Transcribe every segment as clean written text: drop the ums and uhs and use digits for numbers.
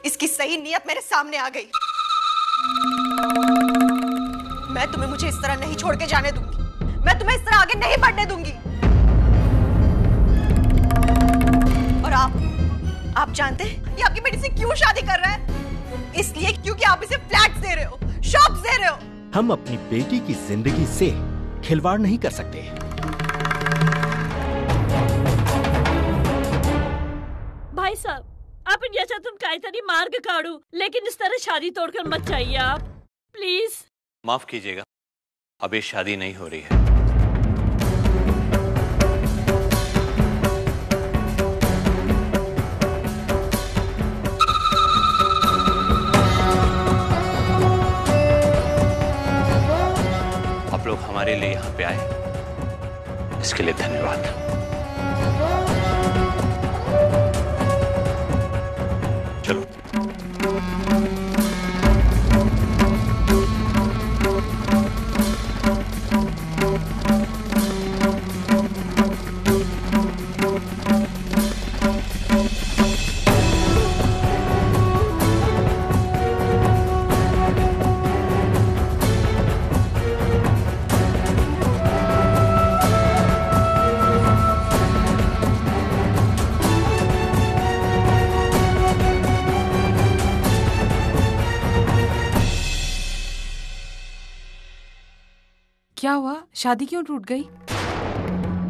इसकी सही नीयत मेरे सामने आ गई। मैं तुम्हें मुझे इस तरह नहीं छोड़ के जाने दूंगी। मैं तुम्हें इस तरह आगे नहीं बढ़ने दूंगी। और आप जानते हैं ये आपकी बेटी से क्यों शादी कर रहा है? इसलिए क्योंकि आप इसे फ्लैट्स दे रहे हो, शॉप्स दे रहे हो। हम अपनी बेटी की जिंदगी से खिलवाड़ नहीं कर सकते। भाई साहब, आपण याच्यातून काहीतरी मार्ग काढू, लेकिन इस तरह शादी तोड़कर मत जाइए आप, प्लीज। माफ कीजिएगा, अब ये शादी नहीं हो रही है। आप लोग हमारे लिए यहाँ पे आए, इसके लिए धन्यवाद। चलो। क्या हुआ? शादी क्यों टूट गई?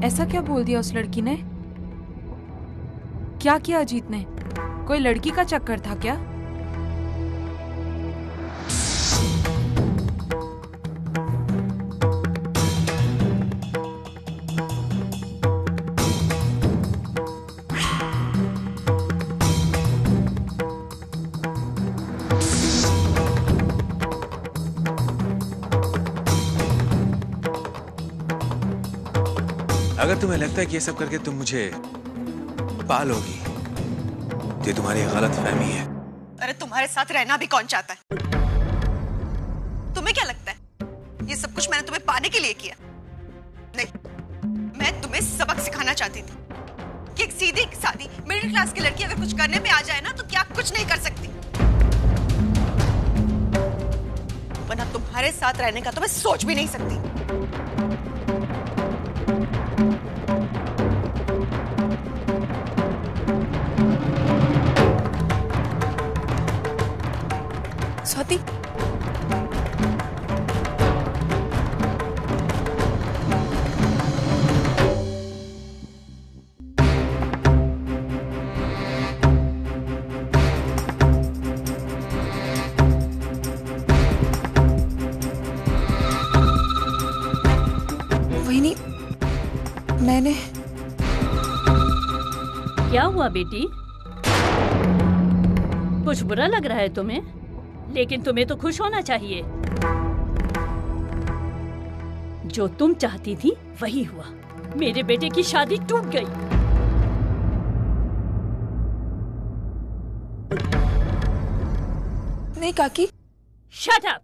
ऐसा क्या बोल दिया उस लड़की ने? क्या किया अजीत ने? कोई लड़की का चक्कर था क्या? अगर तुम्हें लगता है कि ये सब करके तुम मुझे पालोगी, तो ये तुम्हारी गलत फहमी है। अरे तुम्हारे साथ रहना भी कौन चाहता है? तुम्हें क्या लगता है ये सब कुछ मैंने तुम्हें पाने के लिए किया? नहीं, मैं तुम्हें सबक सिखाना चाहती थी कि एक सीधी सादी मिडिल क्लास की लड़की अगर कुछ करने पे आ जाए ना, तो क्या कुछ नहीं कर सकती। वरना तुम्हारे साथ रहने का तो मैं सोच भी नहीं सकती। स्वाति, वहीनी, मैंने। क्या हुआ बेटी? कुछ बुरा लग रहा है तुम्हें? लेकिन तुम्हें तो खुश होना चाहिए। जो तुम चाहती थी वही हुआ। मेरे बेटे की शादी टूट गई। नहीं काकी। Shut up!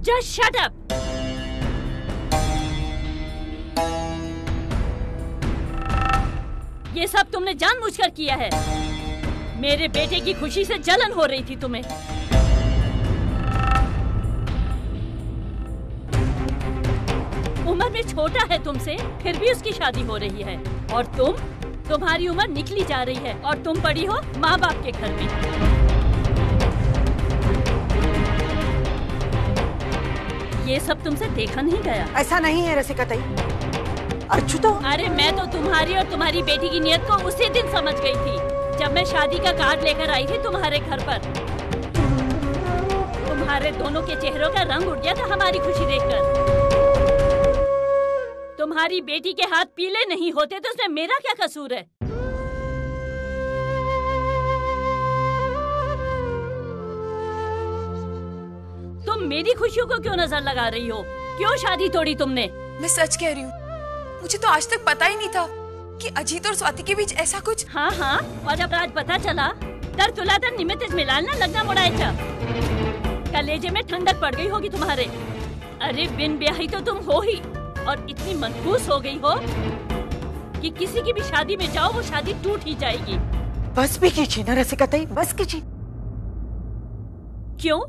Just shut up! ये सब तुमने जानबूझकर किया है। मेरे बेटे की खुशी से जलन हो रही थी तुम्हें। उम्र में छोटा है तुमसे, फिर भी उसकी शादी हो रही है। और तुम्हारी उम्र निकली जा रही है और तुम पड़ी हो माँ बाप के घर में। ये सब तुमसे देखा नहीं गया। ऐसा नहीं है रसिका ताई। अर्चुतो, अरे मैं तो तुम्हारी और तुम्हारी बेटी की नियत को उसी दिन समझ गई थी, जब मैं शादी का कार्ड लेकर आई थी तुम्हारे घर पर। तुम्हारे दोनों के चेहरों का रंग उड़ गया था हमारी खुशी देखकर। तुम्हारी बेटी के हाथ पीले नहीं होते तो उसमें मेरा क्या कसूर है? तुम मेरी खुशियों को क्यों नजर लगा रही हो? क्यों शादी तोड़ी तुमने? मैं सच कह रही हूँ, मुझे तो आज तक पता ही नहीं था कि अजीत और स्वाति के बीच ऐसा कुछ। हाँ, और जब आज पता चला तर तुला तर निमित्त मिलाना लगना मुड़ायचा। कलेजे में ठंडक पड़ गई होगी तुम्हारे। अरे बिन ब्याही तो तुम हो ही, और इतनी मनहूस हो गई हो कि किसी की भी शादी में जाओ वो शादी टूट ही जाएगी। बस भी कीजिए ना रसिका ताई, बस कीजिए। क्यों?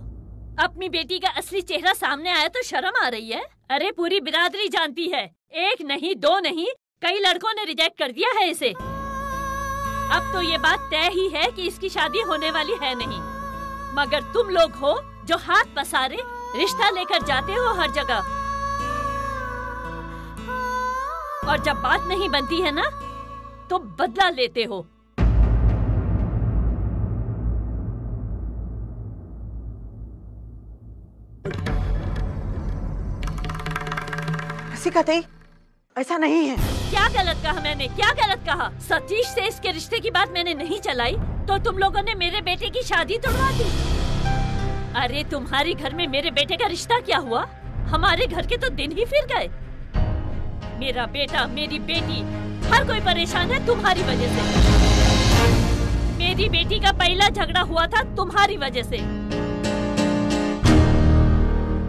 अपनी बेटी का असली चेहरा सामने आया तो शर्म आ रही है? अरे पूरी बिरादरी जानती है, एक नहीं दो नहीं कई लड़कों ने रिजेक्ट कर दिया है इसे। अब तो ये बात तय ही है कि इसकी शादी होने वाली है नहीं, मगर तुम लोग हो जो हाथ पसारे रिश्ता लेकर जाते हो हर जगह, और जब बात नहीं बनती है ना तो बदला लेते हो। रसिका ताई, ऐसा नहीं है। क्या गलत कहा मैंने? क्या गलत कहा? सतीश से इसके रिश्ते की बात मैंने नहीं चलाई तो तुम लोगों ने मेरे बेटे की शादी तोड़वा दी। अरे तुम्हारे घर में मेरे बेटे का रिश्ता क्या हुआ? हमारे घर के तो दिन ही फिर गए। मेरा बेटा, मेरी बेटी, हर कोई परेशान है तुम्हारी वजह से। मेरी बेटी का पहला झगड़ा हुआ था तुम्हारी वजह से,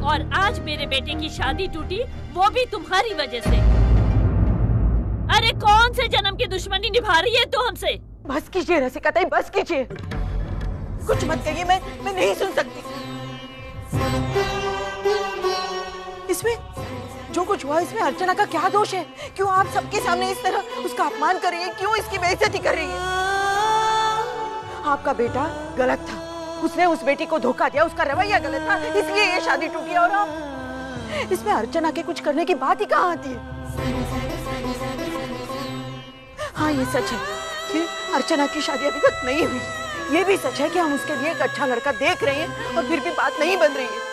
और आज मेरे बेटे की शादी टूटी वो भी तुम्हारी वजह से। अरे कौन से जन्म की दुश्मनी निभा रही है तू हमसे? बस कीजिए रसिका ताई, बस कीजिए, कुछ मत कहिए, मैं नहीं सुन सकती। इसमें जो कुछ हुआ इसमें अर्चना का क्या दोष है? क्यों आप सबके सामने इस तरह उसका अपमान कर रही है? क्यों इसकी बेइज्जती कर रही है? आपका बेटा गलत था, उसने उस बेटी को धोखा दिया, उसका रवैया गलत था, इसलिए ये शादी टूटी। और आप इसमें अर्चना के कुछ करने की बात ही कहाँ आती है? हाँ ये सच है कि अर्चना की शादी अभी तक नहीं हुई। ये भी सच है कि हम उसके लिए एक अच्छा लड़का देख रहे हैं और फिर भी बात नहीं बन रही है।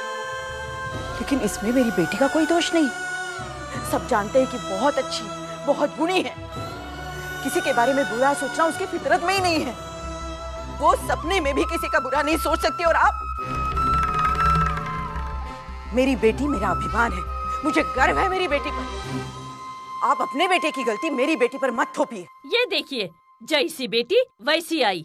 लेकिन इसमें मेरी बेटी का कोई दोष नहीं। सब जानते हैं कि बहुत अच्छी, बहुत गुणी है। किसी के बारे में बुरा सोचना उसकी फितरत में ही नहीं है। वो सपने में भी किसी का बुरा नहीं सोच सकती। और आप, मेरी बेटी मेरा अभिमान है, मुझे गर्व है मेरी बेटी पर। आप अपने बेटे की गलती मेरी बेटी पर मत थोपिए। ये देखिए, जैसी बेटी वैसी आई।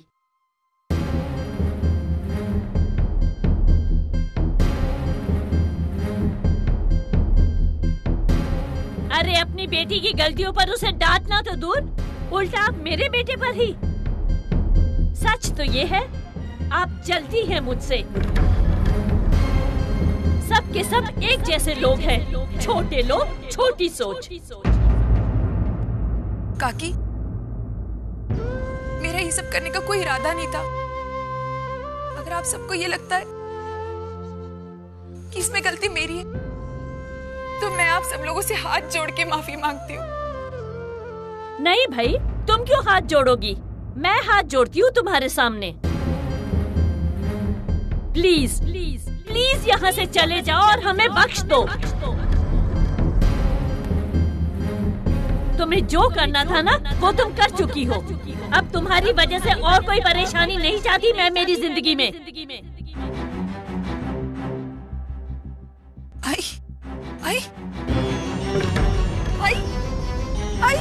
अरे अपनी बेटी की गलतियों पर उसे डांटना तो दूर, उल्टा आप मेरे बेटे पर ही। सच तो ये है, आप जलती हैं मुझसे। सब के सब एक जैसे लोग हैं, छोटे लोग, छोटी सोच। काकी, मेरा ये सब करने का कोई इरादा नहीं था। अगर आप सबको ये लगता है कि इसमें गलती मेरी है तो मैं आप सब लोगों से हाथ जोड़ के माफी मांगती हूँ। नहीं भाई, तुम क्यों हाथ जोड़ोगी? मैं हाथ जोड़ती हूँ तुम्हारे सामने। प्लीज प्लीज प्लीज यहाँ से चले जाओ और हमें बख्श दो। तुम्हें जो करना था ना वो तुम कर चुकी हो। अब तुम्हारी वजह से और कोई परेशानी नहीं चाहती मैं मेरी जिंदगी में। आई आई आई आई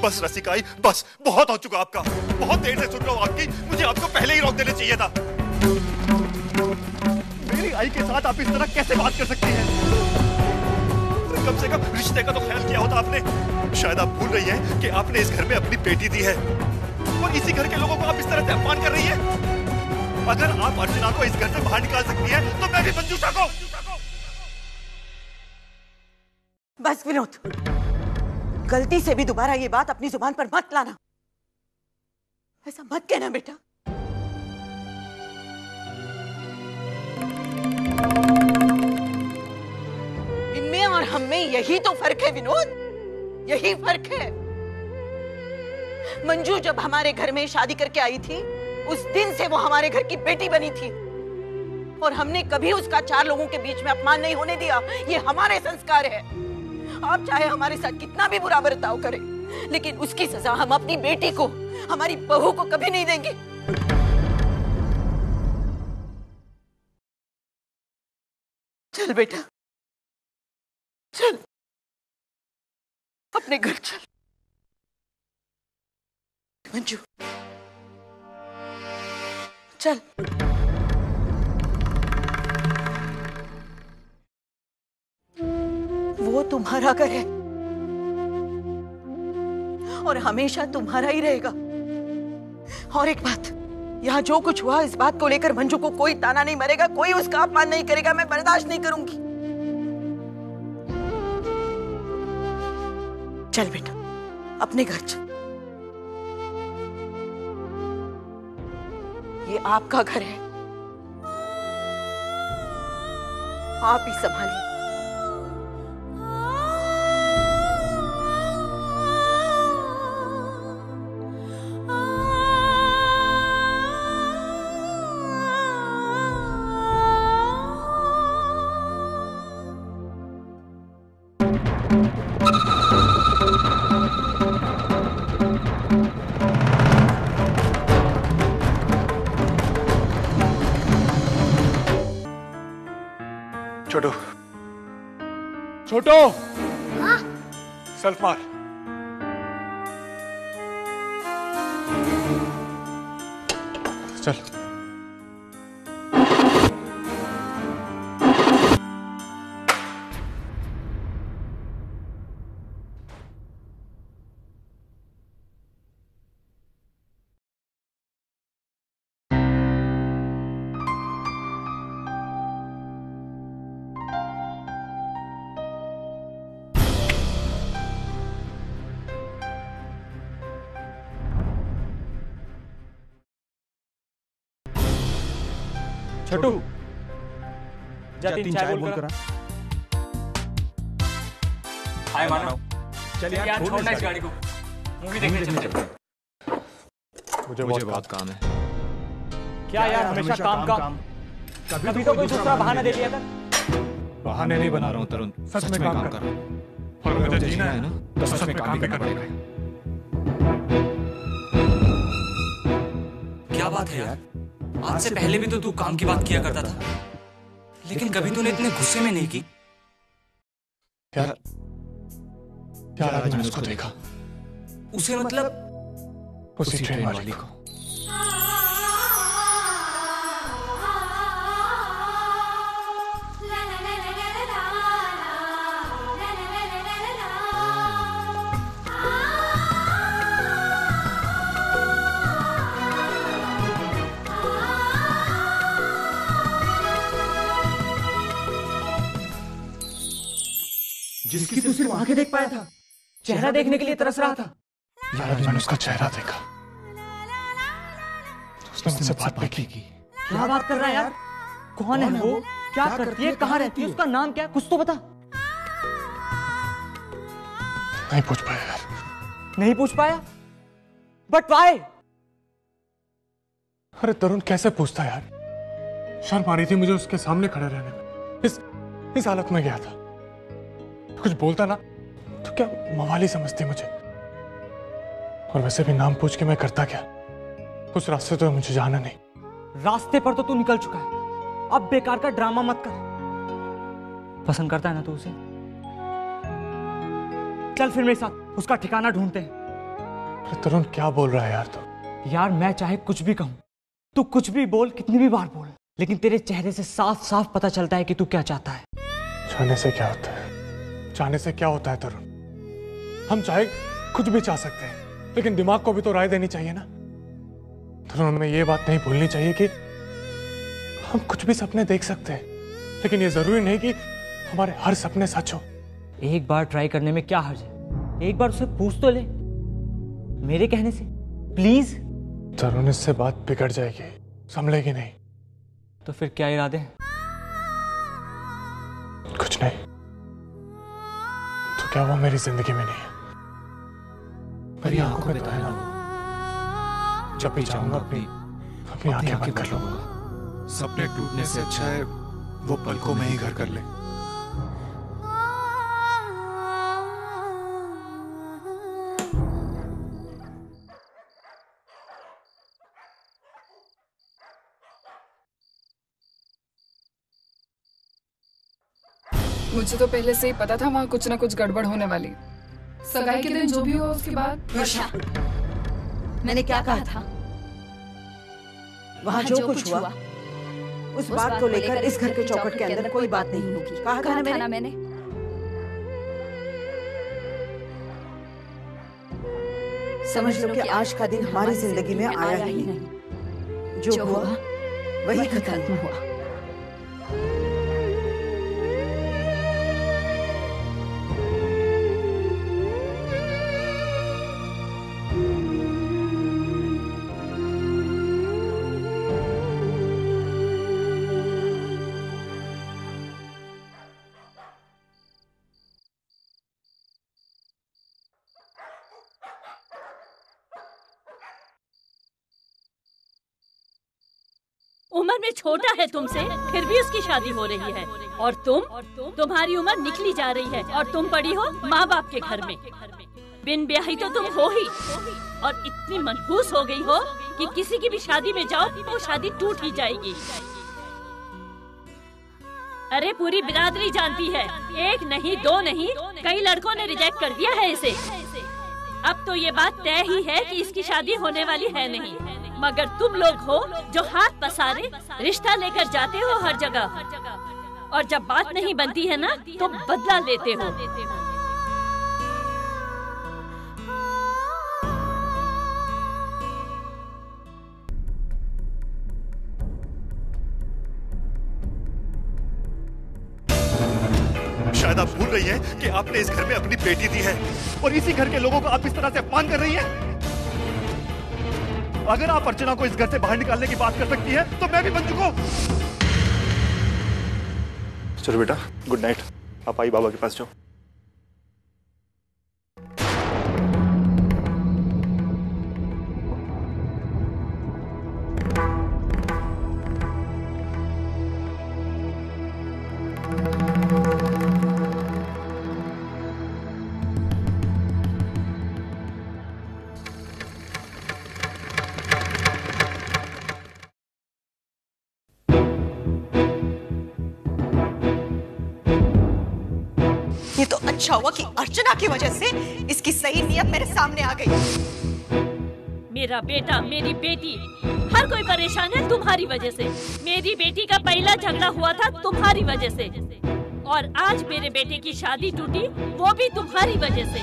बस रसिकाई, बस बहुत हो चुका आपका। बहुत देर से सुन रहा हूँ आपकी। मुझे आपको पहले ही रोक देना चाहिए था। मेरी आई के साथ आप इस तरह कैसे बात कर सकती हैं? कम से कम रिश्ते का तो ख्याल किया होता आपने। शायद आप भूल रही हैं कि आपने इस घर में अपनी बेटी दी है और इसी घर के लोगों को आप इस तरह से अपमान कर रही हैं। अगर आप अर्चना को इस घर से बाहर निकाल सकती हैं तो मैं भी मंजूषा को। बस विनोद, गलती से भी दोबारा ये बात अपनी जुबान पर मत लाना। ऐसा मत कहना बेटा। इनमें और हम में यही तो फर्क है विनोद, यही फर्क है। मंजू जब हमारे घर में शादी करके आई थी उस दिन से वो हमारे घर की बेटी बनी थी और हमने कभी उसका चार लोगों के बीच में अपमान नहीं होने दिया। ये हमारे संस्कार है। आप चाहे हमारे साथ कितना भी बुरा बर्ताव करें, लेकिन उसकी सजा हम अपनी बेटी को, हमारी बहू को कभी नहीं देंगे। चल बेटा, चल अपने घर चल। मंजू चल। तुम्हारा घर है और हमेशा तुम्हारा ही रहेगा। और एक बात, यहाँ जो कुछ हुआ इस बात को लेकर मंजू को कोई ताना नहीं मरेगा, कोई उसका अपमान नहीं करेगा। मैं बर्दाश्त नहीं करूंगी। चल बेटा, अपने घर चल। ये आपका घर है, आप ही संभालिए। छोटू, छोटू, सेल्फ मार। चल। छोटू, जा 3-4 बोल करा। हाय मानव, चल यार छोड़ना इस गाड़ी को, मूवी देखने चलते। मुझे बहुत काम है। क्या यार, हमेशा काम। कभी तो कोई दूसरा बहाना दे दिया कर। बहाने नहीं बना रहा हूँ तरुण, सच में काम कर रहा हूँ। और मुझे जीना है ना, तो सच में काम भी करना पड़ेगा। क्या बात है यार, आज से पहले भी तो तू काम की बात किया करता था, लेकिन कभी तूने इतने गुस्से में नहीं की। यार आज मैंने उसको देखा। उसे मतलब? उसी ट्रेन वाली को। जिसकी तू सिर्फ आंखें देख पाया था, चेहरा देखने के लिए तरस रहा था। यार आज मैंने उसका चेहरा देखा, उसने मुझसे बात भी की। क्या बात कर रहा है यार? कौन है वो? क्या करती है? कहाँ रहती है? उसका नाम क्या? कुछ तो बता। नहीं पूछ पाया यार। नहीं पूछ पाया? But why? अरे तरुण, कैसे पूछता यार? शर्म आ रही थी मुझे उसके सामने खड़े रहने में। इस हालत में गया था। कुछ बोलता ना तो क्या मवाली समझती मुझे। और वैसे भी नाम पूछ के मैं करता क्या? उस रास्ते तो मुझे जाना नहीं। रास्ते पर तो तू निकल चुका है, अब बेकार का ड्रामा मत कर। पसंद करता है ना तू उसे? चल फिर मेरे साथ उसका ठिकाना ढूंढते हैं। अरे तरुण, क्या बोल रहा है यार तू? यार मैं चाहे कुछ भी कहूं, तू कुछ भी बोल, कितनी भी बार बोल, लेकिन तेरे चेहरे से साफ साफ पता चलता है कि तू क्या चाहता है। चाहने से क्या होता है? चाहने से क्या होता है तरुण? हम चाहे कुछ भी चाह सकते हैं, लेकिन दिमाग को भी तो राय देनी चाहिए ना। तरुण, हमें ये बात नहीं भूलनी चाहिए कि हम कुछ भी सपने देख सकते हैं, लेकिन ये जरूरी नहीं कि हमारे हर सपने सच हो। एक बार ट्राई करने में क्या हर्ज है? एक बार उसे पूछ तो ले, मेरे कहने से प्लीज। तरुण, इससे बात बिगड़ जाएगी, संभलेगी नहीं। तो फिर क्या इरादे हैं? कुछ नहीं। तो क्या वो मेरी जिंदगी में नहीं है? मेरी आंखों में तो है ना। जब भी चाहूंगा अपनी आंखें बंद कर लूंगा। सपने टूटने से अच्छा है वो पलकों में ही घर कर ले। मुझे तो पहले से ही पता था वहाँ कुछ ना कुछ गड़बड़ होने वाली। सगाई के दिन जो भी हुआ उसके बाद। वर्षा, मैंने क्या कहा था? वहाँ जो कुछ हुआ उस बात को लेकर इस घर के चौखट के अंदर कोई बात नहीं होगी। कहा था ना मैंने? समझ लो कि आज का दिन हमारी जिंदगी में आया ही नहीं। जो हुआ वही खत्म हुआ। उम्र में छोटा है तुमसे, फिर भी उसकी शादी हो रही है। और तुम्हारी उम्र निकली जा रही है और तुम पड़ी हो माँ बाप के घर में। बिन ब्याही तो तुम हो ही, और इतनी मनहूस हो गई हो कि किसी की भी शादी में जाओ वो शादी टूट ही जाएगी। अरे पूरी बिरादरी जानती है, एक नहीं दो नहीं कई लड़कों ने रिजेक्ट कर दिया है इसे। अब तो ये बात तय ही है कि इसकी शादी होने वाली है नहीं। मगर तुम लोग हो जो हाथ पसारे रिश्ता लेकर जाते हो हर जगह, और जब बात नहीं बनती है ना तो बदला लेते हो। शायद आप भूल रही हैं कि आपने इस घर में अपनी बेटी दी है और इसी घर के लोगों को आप इस तरह से अपमान कर रही हैं। अगर आप अर्चना को इस घर से बाहर निकालने की बात कर सकती है तो मैं भी बन चुका हूं। चलो बेटा, गुड नाइट। आप आई बाबा के पास जाओ। ये तो अच्छा हुआ कि अर्चना की वजह से इसकी सही नीयत मेरे सामने आ गई। मेरा बेटा, मेरी बेटी, हर कोई परेशान है तुम्हारी वजह से। मेरी बेटी का पहला झगड़ा हुआ था तुम्हारी वजह से, और आज मेरे बेटे की शादी टूटी वो भी तुम्हारी वजह से।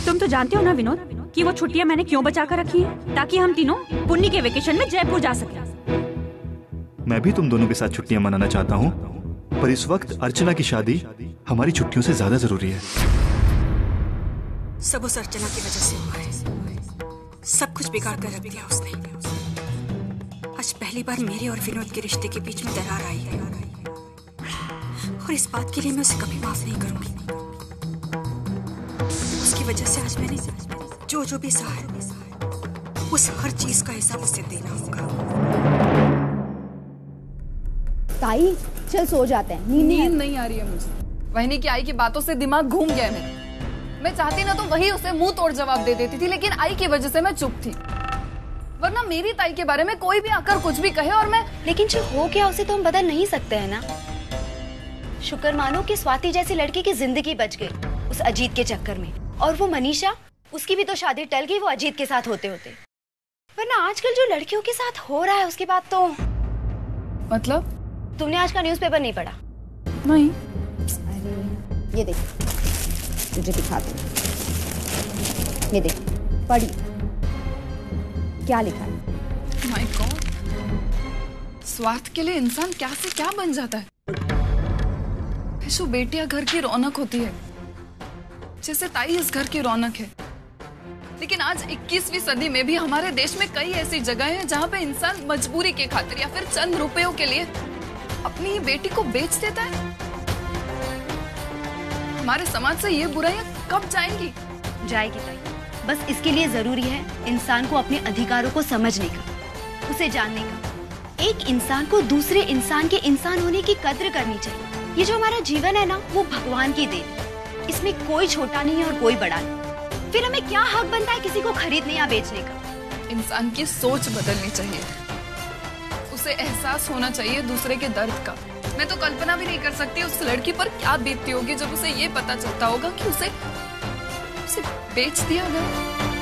तुम तो जानते हो ना विनोद कि वो छुट्टियां मैंने क्यों बचा कर रखी हैं, ताकि हम तीनों पुन्नी के वेकेशन में जयपुर जा सकें। मैं भी तुम दोनों के साथ छुट्टियां मनाना चाहता हूँ, पर इस वक्त अर्चना की शादी हमारी छुट्टियों से ज्यादा जरूरी है। सब उस अर्चना की वजह से हुआ है। सब कुछ बिगाड़ कर रख दिया उसने। आज पहली बार मेरे और विनोद के रिश्ते के बीच में दरार आई है, और इस बात के लिए मैं उसे कभी माफ नहीं करूंगी। उसकी वजह से आज मैंने जो भी सहा है, उस हर चीज का हिसाब उसे देना होगा। ताई चल सो जाते हैं, नींद नहीं आ रही है मुझे। वहनी की आई की बातों से दिमाग घूम गया है। मैं चाहती ना तो वही उसे मुंह तोड़ जवाब दे देती थी, लेकिन आई की वजह से मैं चुप थी। वरना मेरी ताई के बारे में कोई भी आकर कुछ भी कहे और मैं। लेकिन जो हो गया उसे तो हम बदल नहीं सकते हैं ना। शुक्र मानो कि स्वाति जैसी लड़की की जिंदगी बच गई उस अजीत के चक्कर में। और वो मनीषा, उसकी भी तो शादी टल गई वो अजीत के साथ होते होते। वरना आजकल जो लड़कियों के साथ हो रहा है उसके बाद तो। मतलब तुमने आज का न्यूज़पेपर नहीं पढ़ा? नहीं। अरे ये देख, तुझे दिखाती हूँ। ये देख, पढ़ी क्या लिखा है। माय गॉड, स्वार्थ के लिए इंसान क्या से क्या बन जाता है। जो बेटियां घर की रौनक होती है, जैसे ताई इस घर की रौनक है। लेकिन आज 21वीं सदी में भी हमारे देश में कई ऐसी जगह हैं जहां पे इंसान मजबूरी के खातिर या फिर चंद रुपयों के लिए अपनी बेटी को बेच देता है। हमारे समाज से ये बुराइयां कब जाएंगी? जाएगी ताई, बस इसके लिए जरूरी है इंसान को अपने अधिकारों को समझने का, उसे जानने का। एक इंसान को दूसरे इंसान के इंसान होने की कद्र करनी चाहिए। ये जो हमारा जीवन है ना, वो भगवान की देन। इसमें कोई छोटा नहीं है और कोई बड़ा नहीं। फिर हमें क्या हक बनता है किसी को खरीदने या बेचने का? इंसान की सोच बदलनी चाहिए, उसे एहसास होना चाहिए दूसरे के दर्द का। मैं तो कल्पना भी नहीं कर सकती उस लड़की पर क्या बीतती होगी जब उसे ये पता चलता होगा कि उसे बेच दिया गया।